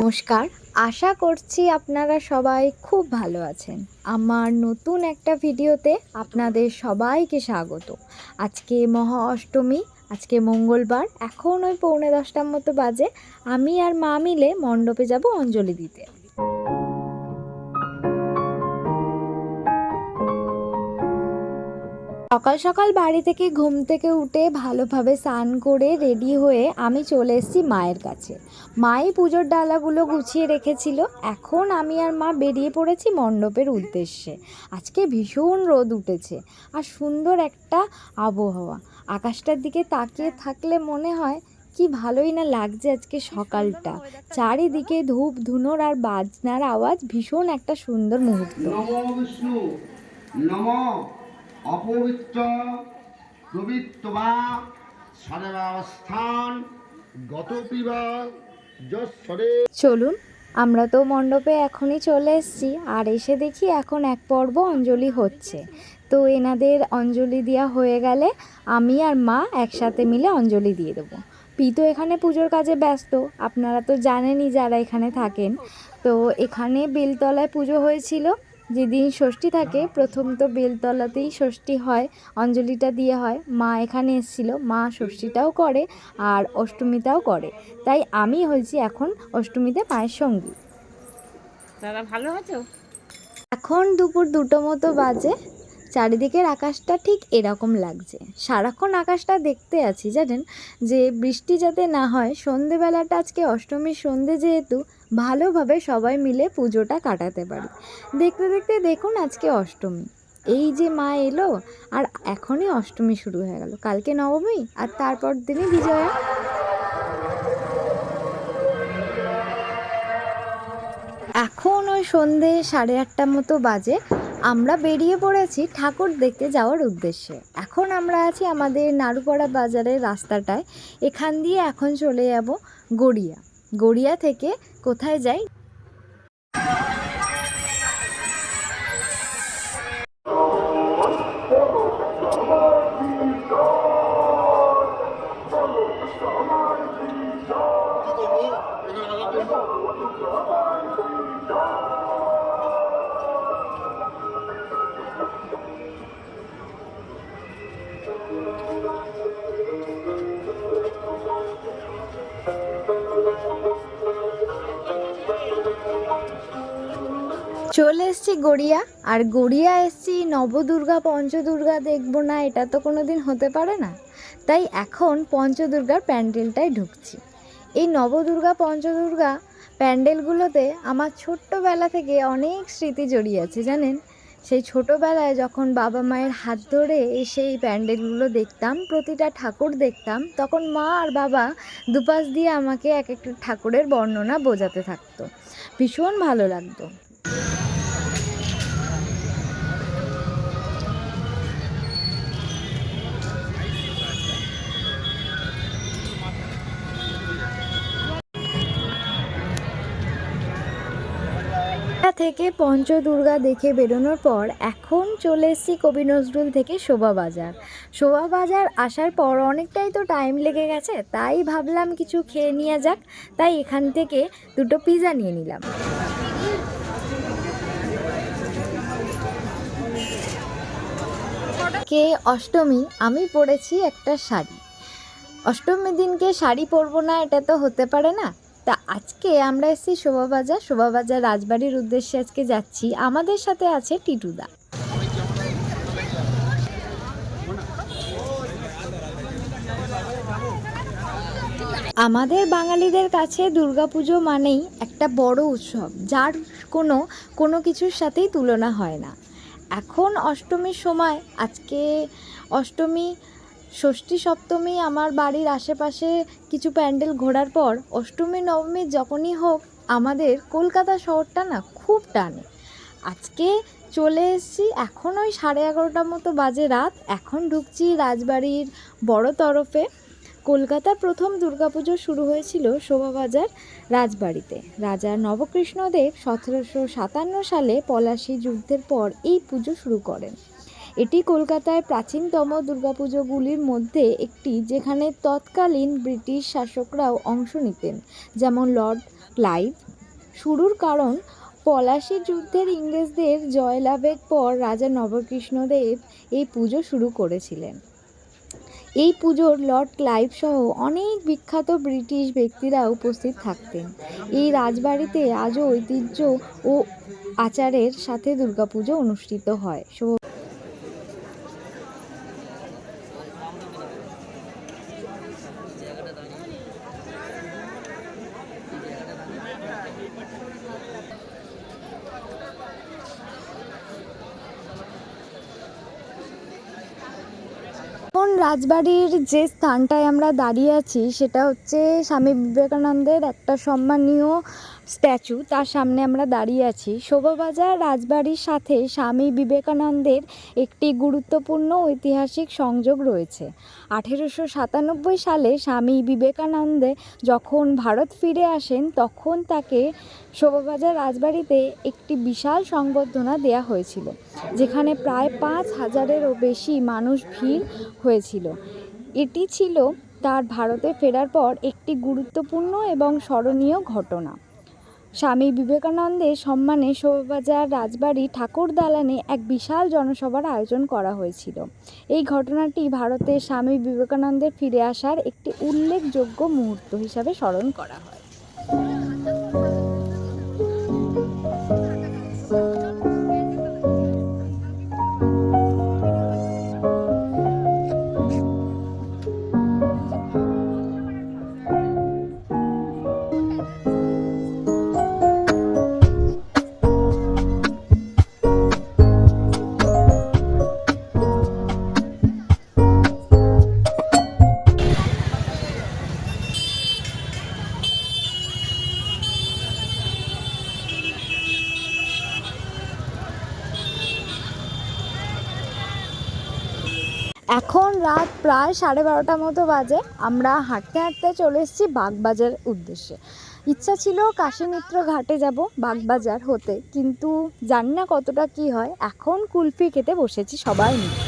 নমস্কার, আশা করছি আপনারা সবাই খুব ভালো আছেন। আমার নতুন একটা ভিডিওতে আপনাদের সবাইকে স্বাগত। আজকে মহা অষ্টমী, আজকে মঙ্গলবার। এখন ওই 9:45টার মতো বাজে। আমি আর মা মিলে মণ্ডপে যাব অঞ্জলি দিতে। সকাল সকাল বাড়ি থেকে ঘুম থেকে উঠে ভালোভাবে স্নান করে রেডি হয়ে আমি চলে এসেছি মায়ের কাছে। মাই পুজোর ডালাগুলো গুছিয়ে রেখেছিল। এখন আমি আর মা বেরিয়ে পড়েছি মণ্ডপের উদ্দেশ্যে। আজকে ভীষণ রোদ উঠেছে আর সুন্দর একটা আবহাওয়া। আকাশটার দিকে তাকিয়ে থাকলে মনে হয় কি ভালোই না লাগছে আজকে সকালটা। চারিদিকে ধূপ ধুনোর আর বাজনার আওয়াজ, ভীষণ একটা সুন্দর মুহূর্ত। নমঃ বিষ্ণু নমঃ অপবিত্র পবিত্রবা সর্বাবস্থান গতপিবা যশ্বরে। চলুন, আমরা তো মণ্ডপে এখনই চলে এসেছি। আর এসে দেখি এখন এক পর্ব অঞ্জলি হচ্ছে। তো এনাদের অঞ্জলি দেওয়া হয়ে গেলে আমি আর মা একসাথে মিলে অঞ্জলি দিয়ে দেবো। তো এখানে পুজোর কাজে ব্যস্ত, আপনারা তো জানেনই যারা এখানে থাকেন। তো এখানে বেলতলায় পুজো হয়েছিল। যেদিন ষষ্ঠী থাকে, প্রথম তো বেলতলাতেই ষষ্ঠী হয়, অঞ্জলিটা দিয়ে হয়। মা এখানে এসেছিল, মা ষষ্ঠীটাও করে আর অষ্টমীটাও করে। তাই আমি হয়েছি এখন অষ্টমীতে মায়ের সঙ্গী। দাদা ভালো আছো? এখন দুপুর 2টো মতো বাজে। চারিদিকের আকাশটা ঠিক এরকম লাগছে। সারাক্ষণ আকাশটা দেখতে আছি জানেন, যে বৃষ্টি যাতে না হয়। সন্ধেবেলাটা আজকে অষ্টমীর সন্ধে, যেহেতু ভালোভাবে সবাই মিলে পুজোটা কাটাতে পারি। দেখতে দেখতে দেখুন আজকে অষ্টমী। এই যে মা এলো আর এখনই অষ্টমী শুরু হয়ে গেল। কালকে নবমী আর তারপর দিনই বিজয়া। এখন ওই সন্ধে 8:30টার মতো বাজে। আমরা বেরিয়ে পড়েছি ঠাকুর দেখতে যাওয়ার উদ্দেশ্যে। এখন আমরা আছি আমাদের নাড়ুপাড়া বাজারের রাস্তাটায়। এখান দিয়ে এখন চলে যাব গড়িয়া। গড়িয়া থেকে কোথায় যাই? চলে এসছি গড়িয়া। আর গড়িয়া এসছি নবদুর্গা পঞ্চদুর্গা দেখবো না, এটা তো কোনো দিন হতে পারে না। তাই এখন পঞ্চদুর্গার প্যান্ডেলটায় ঢুকছি। এই নবদুর্গা পঞ্চদুর্গা প্যান্ডেলগুলোতে আমার ছোট্টবেলা থেকে অনেক স্মৃতি জড়িয়ে আছে জানেন। সেই ছোটোবেলায় যখন বাবা মায়ের হাত ধরে সেই প্যান্ডেলগুলো দেখতাম, প্রতিটা ঠাকুর দেখতাম, তখন মা আর বাবা দুপাশ দিয়ে আমাকে এক একটা ঠাকুরের বর্ণনা বোঝাতে থাকতো। ভীষণ ভালো লাগতো। থেকে পঞ্চদুর্গা দেখে বেরোনোর পর এখন চলে এসেছি কবি নজরুল থেকে শোভাবাজার। শোভাবাজার আসার পর অনেকটাই তো টাইম লেগে গেছে, তাই ভাবলাম কিছু খেয়ে নেওয়া যাক। তাই এখান থেকে 2টো পিৎজা নিয়ে নিলাম। কে অষ্টমী, আমি পরেছি একটা শাড়ি। অষ্টমীর দিনকে শাড়ি পরবো না, এটা তো হতে পারে না। তা আজকে আমরা এসেছি শোভাবাজার রাজবাড়ির উদ্দেশ্যে আজকে যাচ্ছি। আমাদের সাথে আছে টিটুদা। আমাদের বাঙালিদের কাছে দুর্গাপুজো মানেই একটা বড় উৎসব, যার কোনো কিছুর সাথেই তুলনা হয় না। এখন অষ্টমীর সময়, আজকে অষ্টমী, ষষ্ঠী, সপ্তমী আমার বাড়ির আশেপাশে কিছু প্যান্ডেল ঘোরার পর অষ্টমী নবমী যখনই হোক, আমাদের কলকাতা শহরটা না খুব টানে। আজকে চলে এসেছি, এখন ওই 11:30টার মতো বাজে রাত। এখন ঢুকছি রাজবাড়ির বড় তরফে। কলকাতার প্রথম দুর্গাপুজো শুরু হয়েছিল শোভাবাজার রাজবাড়িতে। রাজা নবকৃষ্ণদেব 1757 সালে পলাশী যুদ্ধের পর এই পুজো শুরু করেন। এটি কলকাতায় প্রাচীনতম দুর্গাপুজোগুলির মধ্যে একটি, যেখানে তৎকালীন ব্রিটিশ শাসকরাও অংশ নিতেন, যেমন লর্ড ক্লাইভ, শুরুর কারণ পলাশী যুদ্ধের ইংরেজদের জয়লাভের পর রাজা নবকৃষ্ণদেব এই পুজো শুরু করেছিলেন। এই পুজোর লর্ড ক্লাইভ সহ অনেক বিখ্যাত ব্রিটিশ ব্যক্তিরা উপস্থিত থাকতেন। এই রাজবাড়িতে আজও ঐতিহ্য ও আচারের সাথে দুর্গাপুজো অনুষ্ঠিত হয়। এখন রাজবাড়ির যে স্থানটায় আমরা দাঁড়িয়ে আছি সেটা হচ্ছে স্বামী বিবেকানন্দের একটা সম্মানীয় স্ট্যাচু, তার সামনে আমরা দাঁড়িয়ে আছি। শোভাবাজার রাজবাড়ির সাথে স্বামী বিবেকানন্দের একটি গুরুত্বপূর্ণ ঐতিহাসিক সংযোগ রয়েছে। 1897 সালে স্বামী বিবেকানন্দ যখন ভারত ফিরে আসেন তখন তাকে শোভাবাজার রাজবাড়িতে একটি বিশাল সংবর্ধনা দেয়া হয়েছিল, যেখানে প্রায় 5,000-এরও বেশি মানুষ ভিড় হয়েছিল। এটি ছিল তার ভারতে ফেরার পর একটি গুরুত্বপূর্ণ এবং স্মরণীয় ঘটনা। স্বামী বিবেকানন্দের সম্মানে শোভাবাজার রাজবাড়ি ঠাকুর দালানে এক বিশাল জনসভার আয়োজন করা হয়েছিল। এই ঘটনাটি ভারতে স্বামী বিবেকানন্দের ফিরে আসার একটি উল্লেখযোগ্য মুহূর্ত হিসাবে স্মরণ করা হয়। এখন রাত প্রায় 12:30 মতো বাজে। আমরা হাঁটতে হাঁটতে চলে এসেছি বাগবাজার উদ্দেশ্যে। ইচ্ছা ছিল কাশীমিত্র ঘাটে যাব বাগবাজার হতে, কিন্তু জানি না কতটা কি হয়। এখন কুলফি খেতে বসেছি সবাই মিলে।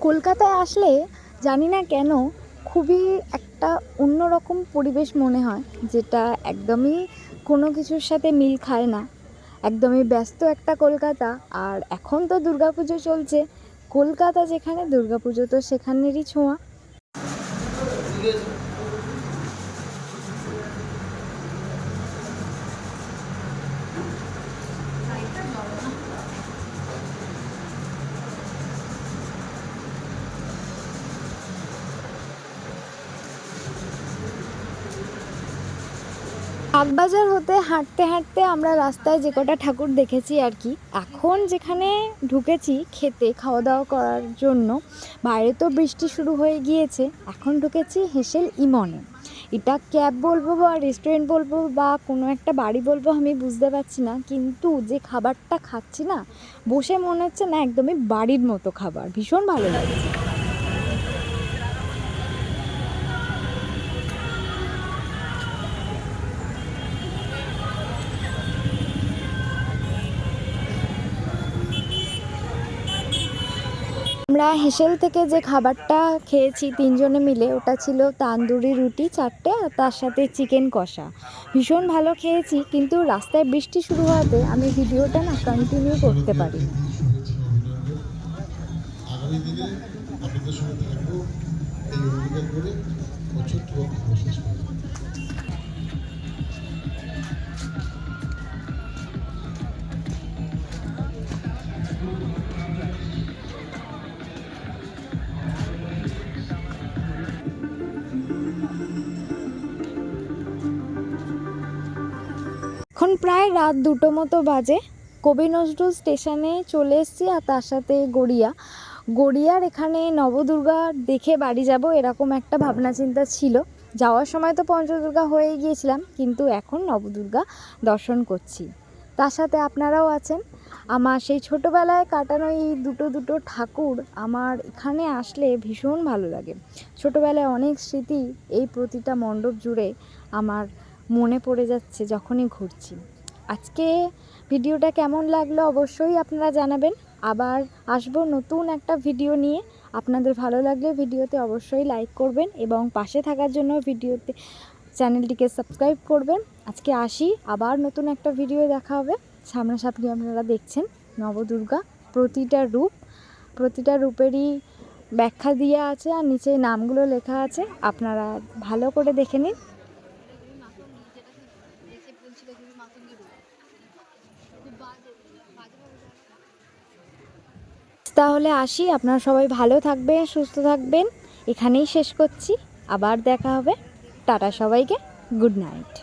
কলকাতায় আসলে জানি না কেন খুবই একটা অন্যরকম পরিবেশ মনে হয়, যেটা একদমই কোনো কিছুর সাথে মিল খায় না। একদমই ব্যস্ত একটা কলকাতা, আর এখন তো দুর্গাপুজো চলছে। কলকাতা যেখানে, দুর্গাপুজো তো সেখানেরই ছোঁয়া। বাগবাজার হতে হাঁটতে হাঁটতে আমরা রাস্তায় যে কটা ঠাকুর দেখেছি আর কি। এখন যেখানে ঢুকেছি খেতে, খাওয়া দাওয়া করার জন্য, বাইরে তো বৃষ্টি শুরু হয়ে গিয়েছে। এখন ঢুকেছি হেসেল ইমনে। এটা ক্যাব বলবো বা রেস্টুরেন্ট বলবো বা কোনো একটা বাড়ি বলবো আমি বুঝতে পারছি না, কিন্তু যে খাবারটা খাচ্ছি না, বসে মনে হচ্ছে না একদমই বাড়ির মতো খাবার, ভীষণ ভালো লাগছে। আমরা হেসেল থেকে যে খাবারটা খেয়েছি 3 জনে মিলে, ওটা ছিল তান্দুরি রুটি 4টে আর তার সাথে চিকেন কষা। ভীষণ ভালো খেয়েছি, কিন্তু রাস্তায় বৃষ্টি শুরু হওয়াতে আমি ভিডিওটা না কন্টিনিউ করতে পারি। আগামী দিনে আপনাদের সঙ্গে থাকবো এই অঙ্গীকার করে ছোট্ট শেষ করব। এখন প্রায় রাত 2টো মতো বাজে। কবি নজরুল স্টেশনে চলে এসেছি, আর তার সাথে গড়িয়ার এখানে নবদুর্গা দেখে বাড়ি যাব এরকম একটা ভাবনা চিন্তা ছিল। যাওয়ার সময় তো পঞ্চদুর্গা হয়ে গিয়েছিলাম, কিন্তু এখন নবদুর্গা দর্শন করছি। তার সাথে আপনারাও আছেন। আমার সেই ছোটোবেলায় কাটানো এই দুটো ঠাকুর আমার এখানে আসলে ভীষণ ভালো লাগে। ছোটোবেলায় অনেক স্মৃতি এই প্রতিটা মণ্ডপ জুড়ে আমার মনে পড়ে যাচ্ছে যখনই ঘুরছি। আজকে ভিডিওটা কেমন লাগলো অবশ্যই আপনারা জানাবেন। আবার আসবো নতুন একটা ভিডিও নিয়ে। আপনাদের ভালো লাগলে ভিডিওতে অবশ্যই লাইক করবেন এবং পাশে থাকার জন্য ভিডিওতে চ্যানেলটিকে সাবস্ক্রাইব করবেন। আজকে আসি, আবার নতুন একটা ভিডিও দেখা হবে। সামনাসামনি আপনারা দেখছেন নবদুর্গা, প্রতিটা রূপেরই ব্যাখ্যা দেওয়া আছে আর নিচে নামগুলো লেখা আছে, আপনারা ভালো করে দেখে নিন। তাহলে আসি, আপনারা সবাই ভালো থাকবেন, সুস্থ থাকবেন। এখানেই শেষ করছি, আবার দেখা হবে। টাটা সবাইকে, গুড নাইট।